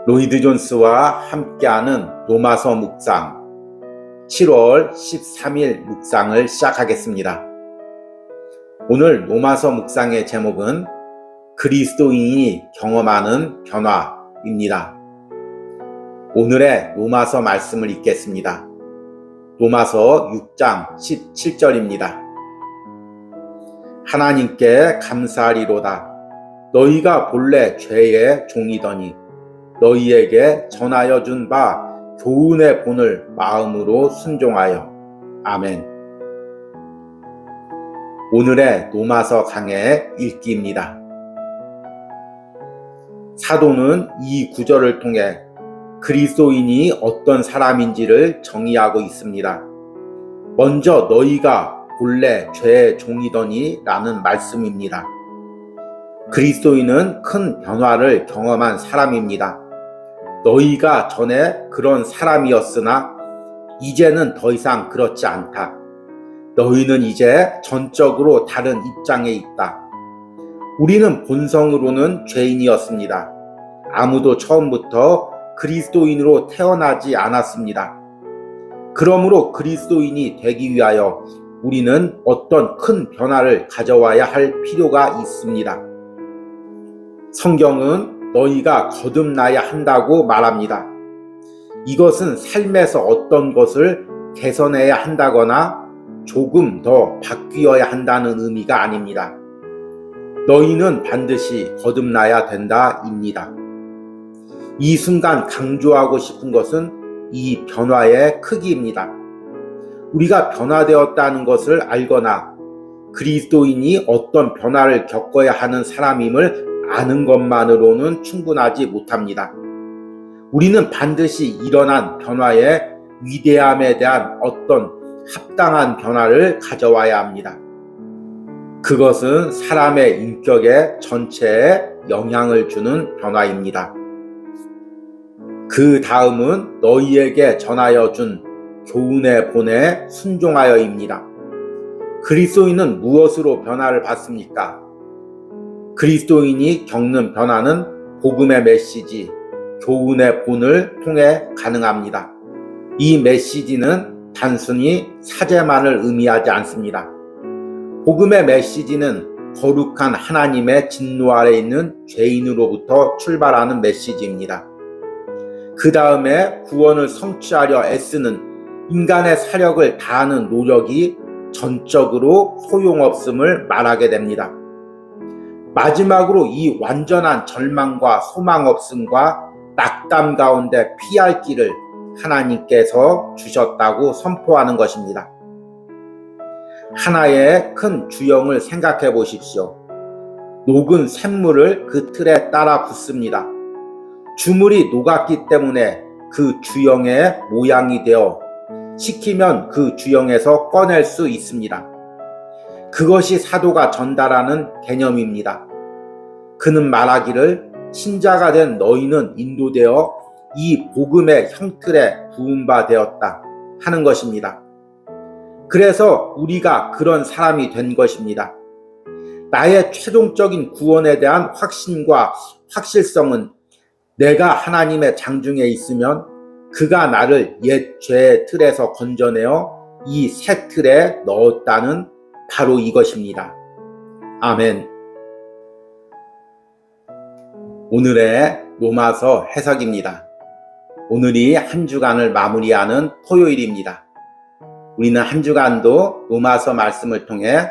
로이드 존스와 함께하는 로마서 묵상 7월 13일 묵상을 시작하겠습니다. 오늘 로마서 묵상의 제목은 그리스도인이 경험하는 변화입니다. 오늘의 로마서 말씀을 읽겠습니다. 로마서 6장 17절입니다. 하나님께 감사하리로다. 너희가 본래 죄의 종이더니 너희에게 전하여 준 바 교훈의 본을 마음으로 순종하여. 아멘. 오늘의 로마서 강의 읽기입니다. 사도는 이 구절을 통해 그리스도인이 어떤 사람인지를 정의하고 있습니다. 먼저 너희가 본래 죄의 종이더니 라는 말씀입니다. 그리스도인은 큰 변화를 경험한 사람입니다. 너희가 전에 그런 사람이었으나 이제는 더 이상 그렇지 않다. 너희는 이제 전적으로 다른 입장에 있다. 우리는 본성으로는 죄인이었습니다. 아무도 처음부터 그리스도인으로 태어나지 않았습니다. 그러므로 그리스도인이 되기 위하여 우리는 어떤 큰 변화를 가져와야 할 필요가 있습니다. 성경은 너희가 거듭나야 한다고 말합니다. 이것은 삶에서 어떤 것을 개선해야 한다거나 조금 더 바뀌어야 한다는 의미가 아닙니다. 너희는 반드시 거듭나야 된다입니다. 이 순간 강조하고 싶은 것은 이 변화의 크기입니다. 우리가 변화되었다는 것을 알거나 그리스도인이 어떤 변화를 겪어야 하는 사람임을 아는 것만으로는 충분하지 못합니다. 우리는 반드시 일어난 변화의 위대함에 대한 어떤 합당한 변화를 가져와야 합니다. 그것은 사람의 인격의 전체에 영향을 주는 변화입니다. 그 다음은 너희에게 전하여 준 교훈의 본에 순종하여입니다. 그리스도인은 무엇으로 변화를 받습니까? 그리스도인이 겪는 변화는 복음의 메시지, 교훈의 본을 통해 가능합니다. 이 메시지는 단순히 사제만을 의미하지 않습니다. 복음의 메시지는 거룩한 하나님의 진노 아래 있는 죄인으로부터 출발하는 메시지입니다. 그 다음에 구원을 성취하려 애쓰는 인간의 사력을 다하는 노력이 전적으로 소용없음을 말하게 됩니다. 마지막으로 이 완전한 절망과 소망 없음과 낙담 가운데 피할 길을 하나님께서 주셨다고 선포하는 것입니다. 하나의 큰 주형을 생각해 보십시오. 녹은 샘물을 그 틀에 따라 붓습니다. 주물이 녹았기 때문에 그 주형의 모양이 되어 식히면 그 주형에서 꺼낼 수 있습니다. 그것이 사도가 전달하는 개념입니다. 그는 말하기를 신자가 된 너희는 인도되어 이 복음의 형틀에 부은 바 되었다 하는 것입니다. 그래서 우리가 그런 사람이 된 것입니다. 나의 최종적인 구원에 대한 확신과 확실성은 내가 하나님의 장중에 있으면 그가 나를 옛 죄의 틀에서 건져내어 이 새 틀에 넣었다는 바로 이것입니다. 아멘. 오늘의 로마서 해석입니다. 오늘이 한 주간을 마무리하는 토요일입니다. 우리는 한 주간도 로마서 말씀을 통해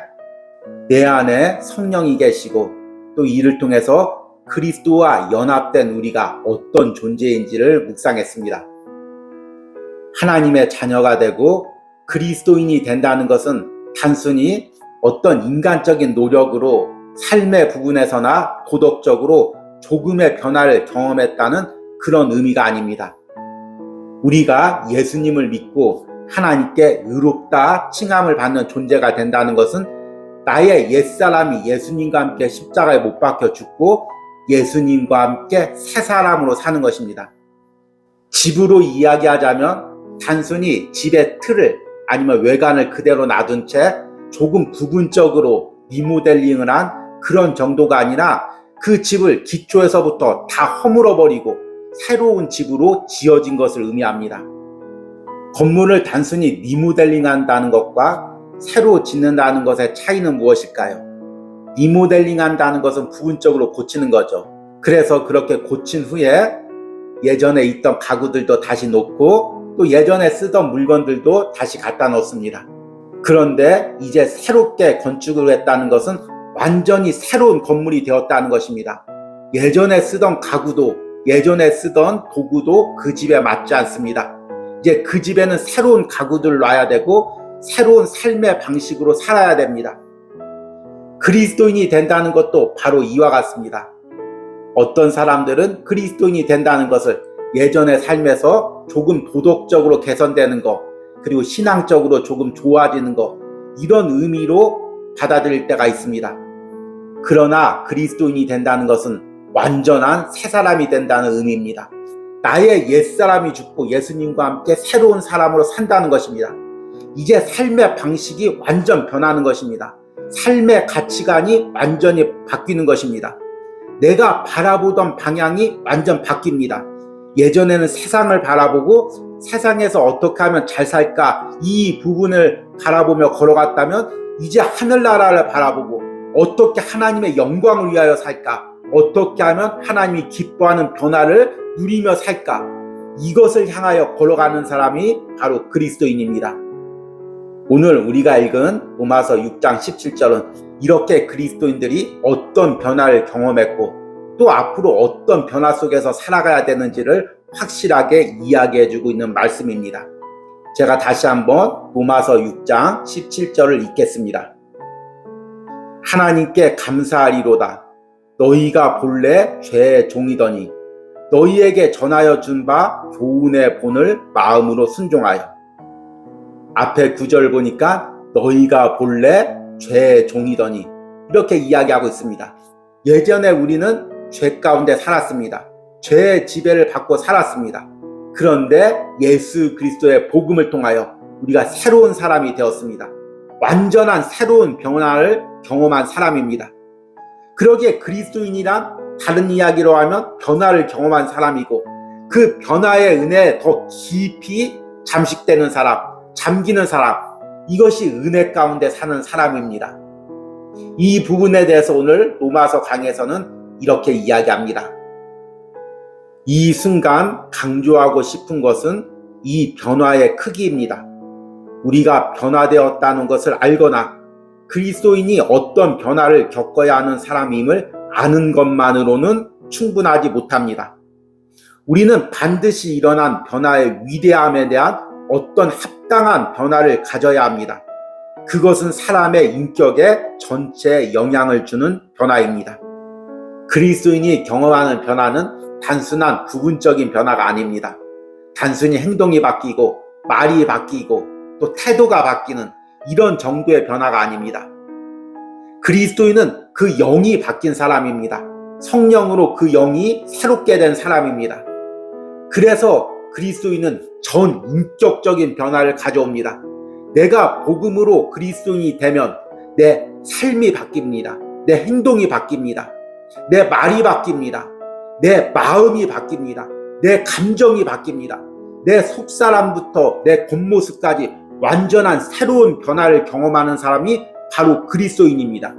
내 안에 성령이 계시고 또 이를 통해서 그리스도와 연합된 우리가 어떤 존재인지를 묵상했습니다. 하나님의 자녀가 되고 그리스도인이 된다는 것은 단순히 어떤 인간적인 노력으로 삶의 부분에서나 도덕적으로 조금의 변화를 경험했다는 그런 의미가 아닙니다. 우리가 예수님을 믿고 하나님께 의롭다 칭함을 받는 존재가 된다는 것은 나의 옛사람이 예수님과 함께 십자가에 못 박혀 죽고 예수님과 함께 새 사람으로 사는 것입니다. 집으로 이야기하자면 단순히 집의 틀을 아니면 외관을 그대로 놔둔 채 조금 부분적으로 리모델링을 한 그런 정도가 아니라 그 집을 기초에서부터 다 허물어버리고 새로운 집으로 지어진 것을 의미합니다. 건물을 단순히 리모델링한다는 것과 새로 짓는다는 것의 차이는 무엇일까요? 리모델링한다는 것은 부분적으로 고치는 거죠. 그래서 그렇게 고친 후에 예전에 있던 가구들도 다시 놓고 또 예전에 쓰던 물건들도 다시 갖다 놓습니다. 그런데 이제 새롭게 건축을 했다는 것은 완전히 새로운 건물이 되었다는 것입니다. 예전에 쓰던 가구도 예전에 쓰던 도구도 그 집에 맞지 않습니다. 이제 그 집에는 새로운 가구들을 놔야 되고 새로운 삶의 방식으로 살아야 됩니다. 그리스도인이 된다는 것도 바로 이와 같습니다. 어떤 사람들은 그리스도인이 된다는 것을 예전의 삶에서 조금 도덕적으로 개선되는 것, 그리고 신앙적으로 조금 좋아지는 것, 이런 의미로 받아들일 때가 있습니다. 그러나 그리스도인이 된다는 것은 완전한 새 사람이 된다는 의미입니다. 나의 옛사람이 죽고 예수님과 함께 새로운 사람으로 산다는 것입니다. 이제 삶의 방식이 완전 변하는 것입니다. 삶의 가치관이 완전히 바뀌는 것입니다. 내가 바라보던 방향이 완전 바뀝니다. 예전에는 세상을 바라보고 세상에서 어떻게 하면 잘 살까 이 부분을 바라보며 걸어갔다면 이제 하늘나라를 바라보고 어떻게 하나님의 영광을 위하여 살까, 어떻게 하면 하나님이 기뻐하는 변화를 누리며 살까, 이것을 향하여 걸어가는 사람이 바로 그리스도인입니다. 오늘 우리가 읽은 로마서 6장 17절은 이렇게 그리스도인들이 어떤 변화를 경험했고 또 앞으로 어떤 변화 속에서 살아가야 되는지를 확실하게 이야기해주고 있는 말씀입니다. 제가 다시 한번 로마서 6장 17절을 읽겠습니다. 하나님께 감사하리로다. 너희가 본래 죄의 종이더니 너희에게 전하여 준 바 교훈의 본을 마음으로 순종하여. 앞에 9절 보니까 너희가 본래 죄의 종이더니 이렇게 이야기하고 있습니다. 예전에 우리는 죄 가운데 살았습니다. 죄의 지배를 받고 살았습니다. 그런데 예수 그리스도의 복음을 통하여 우리가 새로운 사람이 되었습니다. 완전한 새로운 변화를 경험한 사람입니다. 그러기에 그리스도인이란 다른 이야기로 하면 변화를 경험한 사람이고 그 변화의 은혜에 더 깊이 잠식되는 사람, 잠기는 사람, 이것이 은혜 가운데 사는 사람입니다. 이 부분에 대해서 오늘 로마서 강에서는 이렇게 이야기합니다. 이 순간 강조하고 싶은 것은 이 변화의 크기입니다. 우리가 변화되었다는 것을 알거나 그리스도인이 어떤 변화를 겪어야 하는 사람임을 아는 것만으로는 충분하지 못합니다. 우리는 반드시 일어난 변화의 위대함에 대한 어떤 합당한 변화를 가져야 합니다. 그것은 사람의 인격에 전체에 영향을 주는 변화입니다. 그리스도인이 경험하는 변화는 단순한 부분적인 변화가 아닙니다. 단순히 행동이 바뀌고 말이 바뀌고 또 태도가 바뀌는 이런 정도의 변화가 아닙니다. 그리스도인은 그 영이 바뀐 사람입니다. 성령으로 그 영이 새롭게 된 사람입니다. 그래서 그리스도인은 전 인격적인 변화를 가져옵니다. 내가 복음으로 그리스도인이 되면 내 삶이 바뀝니다. 내 행동이 바뀝니다. 내 말이 바뀝니다. 내 마음이 바뀝니다. 내 감정이 바뀝니다. 내 속사람부터 내 겉모습까지 완전한 새로운 변화를 경험하는 사람이 바로 그리스도인입니다.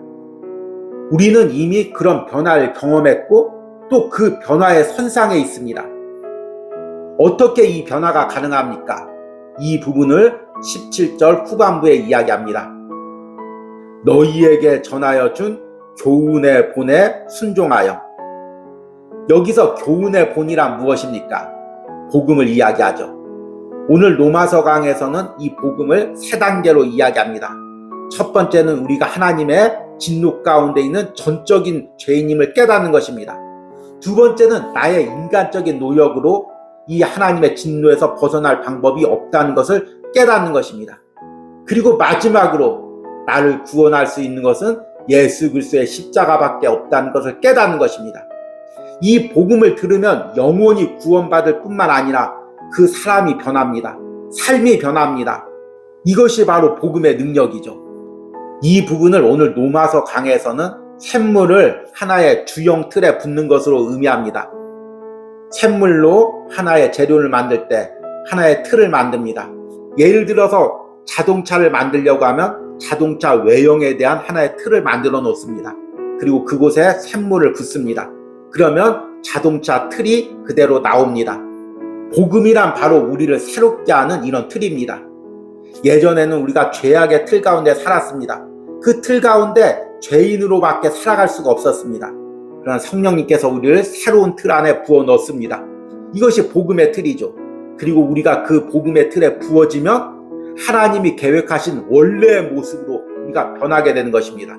우리는 이미 그런 변화를 경험했고 또 그 변화의 선상에 있습니다. 어떻게 이 변화가 가능합니까? 이 부분을 17절 후반부에 이야기합니다. 너희에게 전하여 준 교훈의 본에 순종하여. 여기서 교훈의 본이란 무엇입니까? 복음을 이야기하죠. 오늘 로마서 강에서는 이 복음을 세 단계로 이야기합니다. 첫 번째는 우리가 하나님의 진노 가운데 있는 전적인 죄인임을 깨닫는 것입니다. 두 번째는 나의 인간적인 노력으로 이 하나님의 진노에서 벗어날 방법이 없다는 것을 깨닫는 것입니다. 그리고 마지막으로 나를 구원할 수 있는 것은 예수 그리스도의 십자가밖에 없다는 것을 깨닫는 것입니다. 이 복음을 들으면 영원히 구원받을 뿐만 아니라 그 사람이 변합니다. 삶이 변합니다. 이것이 바로 복음의 능력이죠. 이 부분을 오늘 로마서 강에서는 샘물을 하나의 주형 틀에 붓는 것으로 의미합니다. 샘물로 하나의 재료를 만들 때 하나의 틀을 만듭니다. 예를 들어서 자동차를 만들려고 하면 자동차 외형에 대한 하나의 틀을 만들어 놓습니다. 그리고 그곳에 샘물을 붓습니다. 그러면 자동차 틀이 그대로 나옵니다. 복음이란 바로 우리를 새롭게 하는 이런 틀입니다. 예전에는 우리가 죄악의 틀 가운데 살았습니다. 그 틀 가운데 죄인으로밖에 살아갈 수가 없었습니다. 그러나 성령님께서 우리를 새로운 틀 안에 부어 넣습니다. 이것이 복음의 틀이죠. 그리고 우리가 그 복음의 틀에 부어지면 하나님이 계획하신 원래의 모습으로 우리가 변하게 되는 것입니다.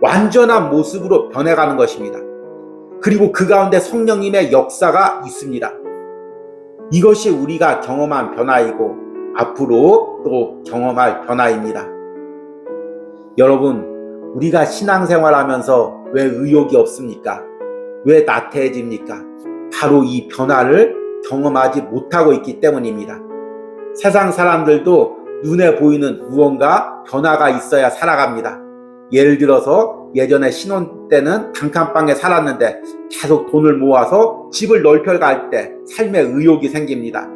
완전한 모습으로 변해가는 것입니다. 그리고 그 가운데 성령님의 역사가 있습니다. 이것이 우리가 경험한 변화이고 앞으로 또 경험할 변화입니다. 여러분, 우리가 신앙생활하면서 왜 의욕이 없습니까? 왜 나태해집니까? 바로 이 변화를 경험하지 못하고 있기 때문입니다. 세상 사람들도 눈에 보이는 무언가 변화가 있어야 살아갑니다. 예를 들어서 예전에 신혼 때는 단칸방에 살았는데 계속 돈을 모아서 집을 넓혀갈 때 삶의 의욕이 생깁니다.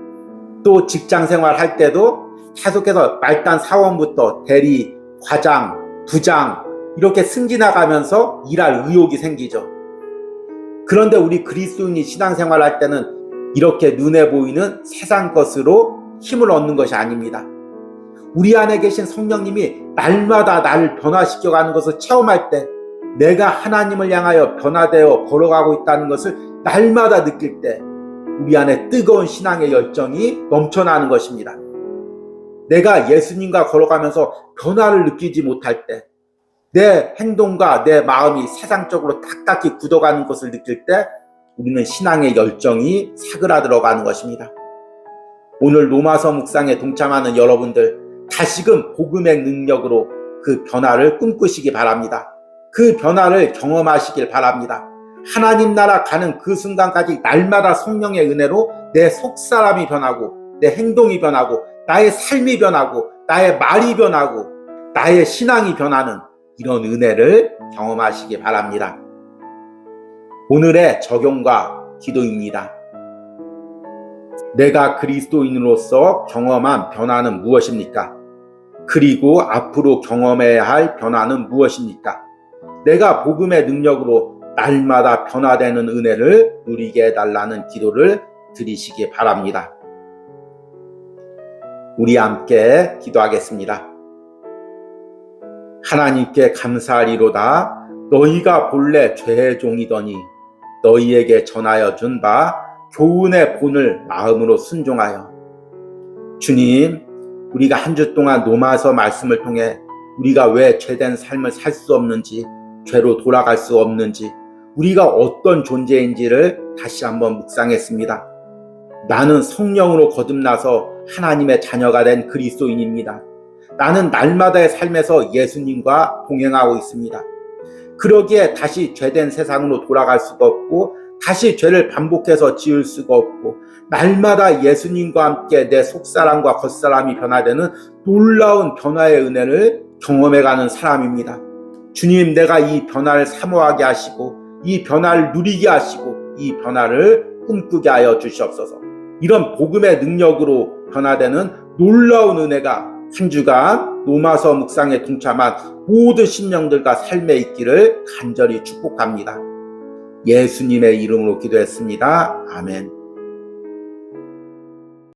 또 직장생활 할 때도 계속해서 말단 사원부터 대리, 과장, 부장 이렇게 승진해가면서 일할 의욕이 생기죠. 그런데 우리 그리스도인이 신앙생활 할 때는 이렇게 눈에 보이는 세상 것으로 힘을 얻는 것이 아닙니다. 우리 안에 계신 성령님이 날마다 나를 변화시켜가는 것을 체험할 때 내가 하나님을 향하여 변화되어 걸어가고 있다는 것을 날마다 느낄 때 우리 안에 뜨거운 신앙의 열정이 넘쳐나는 것입니다. 내가 예수님과 걸어가면서 변화를 느끼지 못할 때 내 행동과 내 마음이 세상적으로 딱딱히 굳어가는 것을 느낄 때 우리는 신앙의 열정이 사그라들어가는 것입니다. 오늘 로마서 묵상에 동참하는 여러분들 다시금 복음의 능력으로 그 변화를 꿈꾸시기 바랍니다. 그 변화를 경험하시길 바랍니다. 하나님 나라 가는 그 순간까지 날마다 성령의 은혜로 내 속사람이 변하고 내 행동이 변하고 나의 삶이 변하고 나의 말이 변하고 나의 신앙이 변하는 이런 은혜를 경험하시기 바랍니다. 오늘의 적용과 기도입니다. 내가 그리스도인으로서 경험한 변화는 무엇입니까? 그리고 앞으로 경험해야 할 변화는 무엇입니까? 내가 복음의 능력으로 날마다 변화되는 은혜를 누리게 해달라는 기도를 드리시기 바랍니다. 우리 함께 기도하겠습니다. 하나님께 감사하리로다. 너희가 본래 죄의 종이더니 너희에게 전하여 준 바 교훈의 본을 마음으로 순종하여. 주님, 우리가 한 주 동안 로마서 말씀을 통해 우리가 왜 죄된 삶을 살 수 없는지, 죄로 돌아갈 수 없는지, 우리가 어떤 존재인지를 다시 한번 묵상했습니다. 나는 성령으로 거듭나서 하나님의 자녀가 된 그리스도인입니다. 나는 날마다의 삶에서 예수님과 동행하고 있습니다. 그러기에 다시 죄된 세상으로 돌아갈 수가 없고 다시 죄를 반복해서 지을 수가 없고 날마다 예수님과 함께 내 속사람과 겉사람이 변화되는 놀라운 변화의 은혜를 경험해가는 사람입니다. 주님, 내가 이 변화를 사모하게 하시고 이 변화를 누리게 하시고 이 변화를 꿈꾸게 하여 주시옵소서. 이런 복음의 능력으로 변화되는 놀라운 은혜가 한 주간 로마서 묵상에 동참한 모든 신령들과 삶에 있기를 간절히 축복합니다. 예수님의 이름으로 기도했습니다. 아멘.